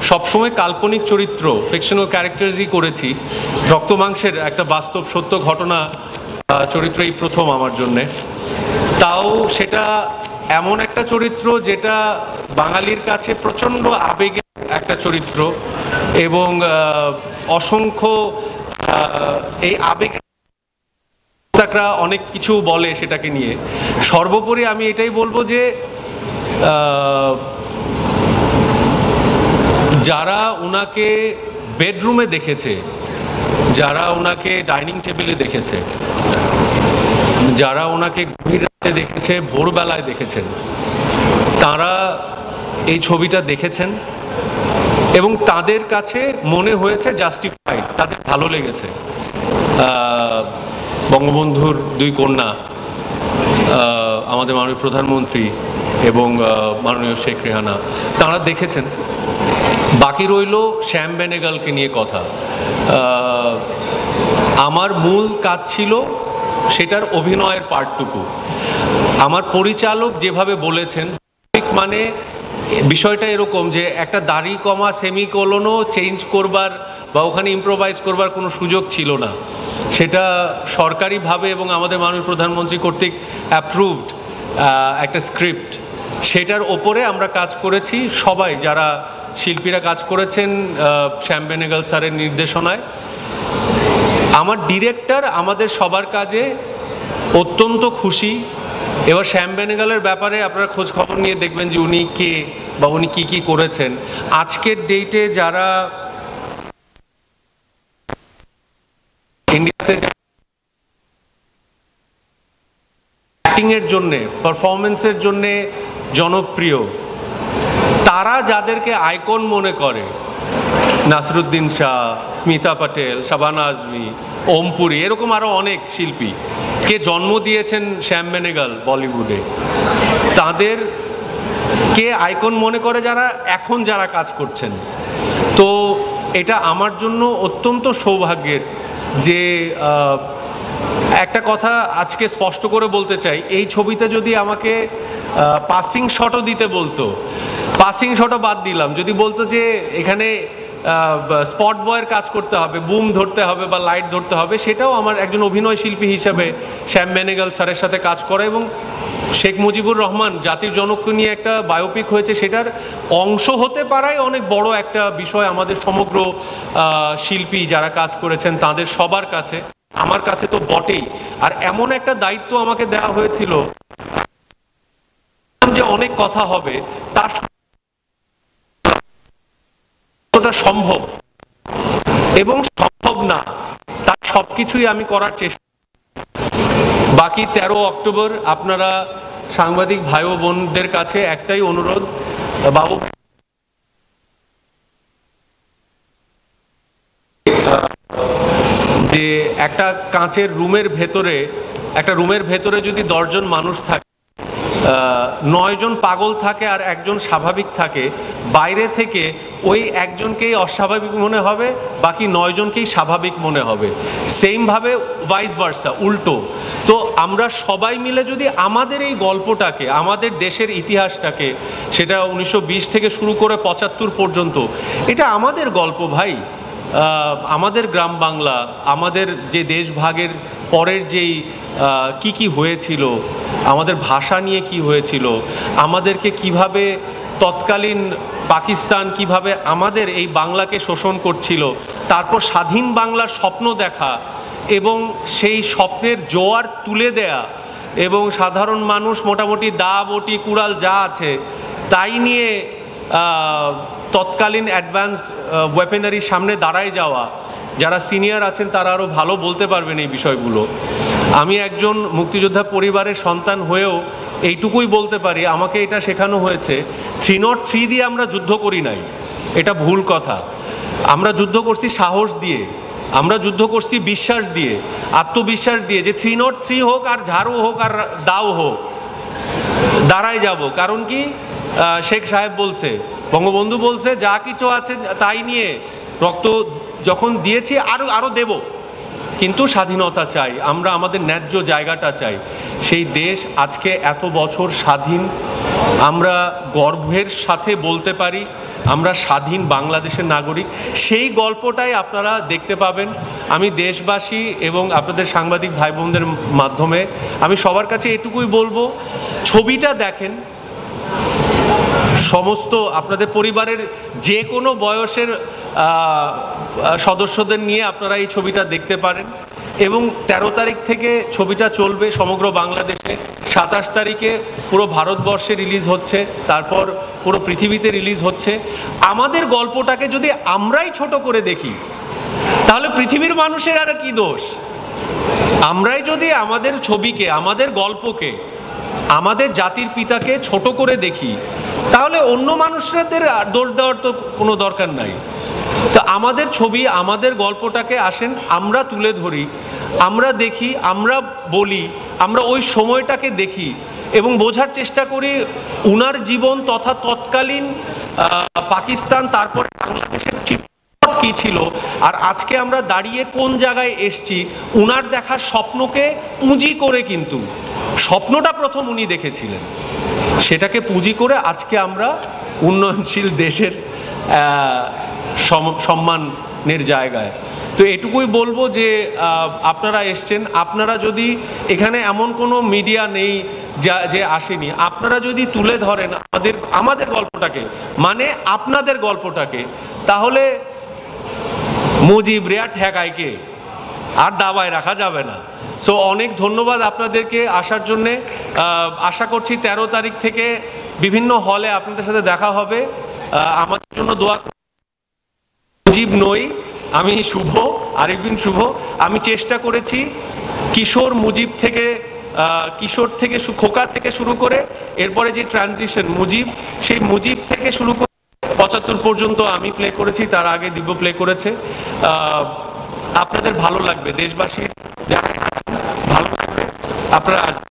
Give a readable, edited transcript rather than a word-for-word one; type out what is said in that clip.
সবসময় কাল্পনিক চরিত্র, ফিকশনাল ক্যারেক্টার্সই করেছি। রক্তমাংসের একটা বাস্তব সত্য ঘটনা চরিত্র এই প্রথম আমার জন্যে। তাও সেটা এমন একটা চরিত্র যেটা বাঙালির কাছে প্রচণ্ড আবেগের একটা চরিত্র, এবং অসংখ্য এই আবেগ অনেক কিছু বলে সেটাকে নিয়ে। সর্বোপরি আমি এটাই বলবো যে যারা ওনাকে বেডরুমে দেখেছে, যারা ওনাকে ডাইনিং টেবিলে দেখেছে, যারা ওনাকে গভীর রাতে দেখেছে, ভোরবেলায় দেখেছেন, তারা এই ছবিটা দেখেছেন এবং তাদের কাছে মনে হয়েছে জাস্টিফাইড, তাদের ভালো লেগেছে। বঙ্গবন্ধুর দুই কন্যা, আমাদের মাননীয় প্রধানমন্ত্রী এবং মাননীয় শেখ রেহানা, তারা দেখেছেন। বাকি রইল শ্যাম বেনেগালকে নিয়ে কথা। আমার মূল কাজ ছিল সেটার অভিনয়ের পার্টটুকু। আমার পরিচালক যেভাবে বলেছেন, মানে বিষয়টা এরকম যে একটা দাড়ি কমা সেমিকোলনও চেঞ্জ করবার বা ওখানে ইম্প্রোভাইজ করবার কোনো সুযোগ ছিল না। সেটা সরকারিভাবে এবং আমাদের মাননীয় প্রধানমন্ত্রী কর্তৃক অ্যাপ্রুভড একটা স্ক্রিপ্ট, সেটার ওপরে আমরা কাজ করেছি সবাই, যারা শিল্পীরা কাজ করেছেন শ্যাম বেনেগাল স্যারের নির্দেশনায়। আমার ডিরেক্টর আমাদের সবার কাজে অত্যন্ত খুশি। এবার শ্যাম বেনেগালের ব্যাপারে আপনারা খোঁজ খবর নিয়ে দেখবেন যে উনি কে বা উনি কি কি করেছেন। আজকের ডেটে যারা ইন্ডিয়াতে অ্যাক্টিং এর জন্যে, পারফরমেন্সের জন্যে জনপ্রিয়, তারা যাদেরকে আইকন মনে করে, নাসিরুদ্দিন শাহ, স্মিতা পাটেল, শাবানা আজমি, ওম পুরী, এরকম আরও অনেক শিল্পী কে জন্ম দিয়েছেন শ্যাম বেনেগাল বলিউডে, তাদের কে আইকন মনে করে যারা এখন যারা কাজ করছেন। তো এটা আমার জন্য অত্যন্ত সৌভাগ্যের যে একটা কথা আজকে স্পষ্ট করে বলতে চাই, এই ছবিতে যদি আমাকে পাসিং শটও দিতে বলতো, পাসিং শটও বাদ দিলাম, যদি বলতো যে এখানে স্পট বয়ের কাজ করতে হবে, বুম ধরতে হবে বা লাইট ধরতে হবে, সেটাও আমার একজন অভিনয় শিল্পী হিসাবে শ্যাম বেনেগাল স্যারের সাথে কাজ করা। এবং শেখ মুজিবুর রহমান জাতির জনককে নিয়ে একটা বায়োপিক হয়েছে, সেটার অংশ হতে পারাই অনেক বড় একটা বিষয় আমাদের সমগ্র শিল্পী যারা কাজ করেছেন তাদের সবার কাছে, আমার কাছে তো বটেই। আর এমন একটা দায়িত্ব আমাকে দেওয়া হয়েছিল যে অনেক কথা হবে, তার সম্ভব এবং সম্ভব না তার সবকিছুই আমি করার চেষ্টা। বাকি 13 অক্টোবর আপনারা সাংবাদিক ভাই ও বোনদের কাছে একটাই অনুরোধ, বাবু যে একটা কাঁচের রুমের ভেতরে, একটা রুমের ভেতরে যদি 10 জন মানুষ থাকে, 9 জন পাগল থাকে আর একজন স্বাভাবিক থাকে, বাইরে থেকে ওই একজনকেই অস্বাভাবিক মনে হবে, বাকি 9 জনকেই স্বাভাবিক মনে হবে। সেমভাবে ভাইস ভার্সা, উল্টো। তো আমরা সবাই মিলে যদি আমাদের এই গল্পটাকে, আমাদের দেশের ইতিহাসটাকে, সেটা 1920 থেকে শুরু করে 75 পর্যন্ত, এটা আমাদের গল্প ভাই। আমাদের গ্রাম বাংলা, আমাদের যে দেশভাগের পরের যেই কি কি হয়েছিল, আমাদের ভাষা নিয়ে কি হয়েছিল, আমাদেরকে কিভাবে তৎকালীন পাকিস্তান কিভাবে আমাদের এই বাংলাকে শোষণ করছিল, তারপর স্বাধীন বাংলার স্বপ্ন দেখা এবং সেই স্বপ্নের জোয়ার তুলে দেয়া, এবং সাধারণ মানুষ মোটামুটি দা বটি কুড়াল যা আছে তাই নিয়ে তৎকালীন অ্যাডভান্সড ওয়েপেনারির সামনে দাঁড়ায় যাওয়া। যারা সিনিয়র আছেন তারা আরও ভালো বলতে পারবেন এই বিষয়গুলো। আমি একজন মুক্তিযোদ্ধা পরিবারের সন্তান হয়েও এইটুকুই বলতে পারি, আমাকে এটা শেখানো হয়েছে 303 দিয়ে আমরা যুদ্ধ করি নাই, এটা ভুল কথা। আমরা যুদ্ধ করছি সাহস দিয়ে, আমরা যুদ্ধ করছি বিশ্বাস দিয়ে, আত্মবিশ্বাস দিয়ে, যে 303 হোক আর ঝাড়ু হোক আর দাও হোক, দাঁড়ায় যাব। কারণ কি, শেখ সাহেব বলছে, বঙ্গবন্ধু বলছে, যা কিছু আছে তাই নিয়ে রক্ত যখন দিয়েছি আরও দেব, কিন্তু স্বাধীনতা চাই, আমরা আমাদের ন্যায্য জায়গাটা চাই। সেই দেশ আজকে এত বছর স্বাধীন, আমরা গর্বের সাথে বলতে পারি আমরা স্বাধীন বাংলাদেশের নাগরিক, সেই গল্পটাই আপনারা দেখতে পাবেন। আমি দেশবাসী এবং আপনাদের সাংবাদিক ভাই বোনদের মাধ্যমে আমি সবার কাছে এটুকুই বলবো, ছবিটা দেখেন। সমস্ত আপনাদের পরিবারের যে কোনো বয়সের সদস্যদের নিয়ে আপনারা এই ছবিটা দেখতে পারেন। এবং 13 তারিখ থেকে ছবিটা চলবে সমগ্র বাংলাদেশে, 27 তারিখে পুরো ভারতবর্ষে রিলিজ হচ্ছে, তারপর পুরো পৃথিবীতে রিলিজ হচ্ছে। আমাদের গল্পটাকে যদি আমরাই ছোট করে দেখি তাহলে পৃথিবীর মানুষের আর কি দোষ? আমরাই যদি আমাদের ছবিকে, আমাদের গল্পকে, আমাদের জাতির পিতাকে ছোট করে দেখি তাহলে অন্য মানুষদের দোষ দেওয়ার তো কোনো দরকার নাই। তো আমাদের ছবি, আমাদের গল্পটাকে আসেন আমরা তুলে ধরি, আমরা দেখি, আমরা বলি, আমরা ওই সময়টাকে দেখি এবং বোঝার চেষ্টা করি উনার জীবন তথা তৎকালীন পাকিস্তান, তারপরে বাংলাদেশের কি ছিল, আর আজকে আমরা দাঁড়িয়ে কোন জায়গায় এসছি। উনার দেখা স্বপ্নকে পুঁজি করে, কিন্তু স্বপ্নটা প্রথম উনি দেখেছিলেন, সেটাকে পুঁজি করে আজকে আমরা উন্নয়নশীল দেশের সম্মানের জায়গায়। তো এটুকুই বলবো যে আপনারা এসছেন, আপনারা যদি এখানে এমন কোনো মিডিয়া নেই যে আসেনি, আপনারা যদি তুলে ধরেন আমাদের গল্পটাকে, মানে আপনাদের গল্পটাকে, তাহলে মুজিব রেয়া ঠেকাইকে আর দাবায় রাখা যাবে না। সো অনেক ধন্যবাদ আপনাদেরকে আসার জন্যে। আশা করছি 13 তারিখ থেকে বিভিন্ন হলে আপনাদের সাথে দেখা হবে। আমাদের জন্য দোয়া। মুজিব নই, আমি শুভ, আরেকদিন শুভ। আমি চেষ্টা করেছি কিশোর মুজিব থেকে, কিশোর থেকে, খোকা থেকে শুরু করে এরপরে যে ট্রানজিশন মুজিব, সেই মুজিব থেকে শুরু করে 75 পর্যন্ত আমি প্লে করেছি, তার আগে দিব্য প্লে করেছে। আপনাদের ভালো লাগবে, দেশবাসীর যারা আছেন ভালো লাগবে। আপনারা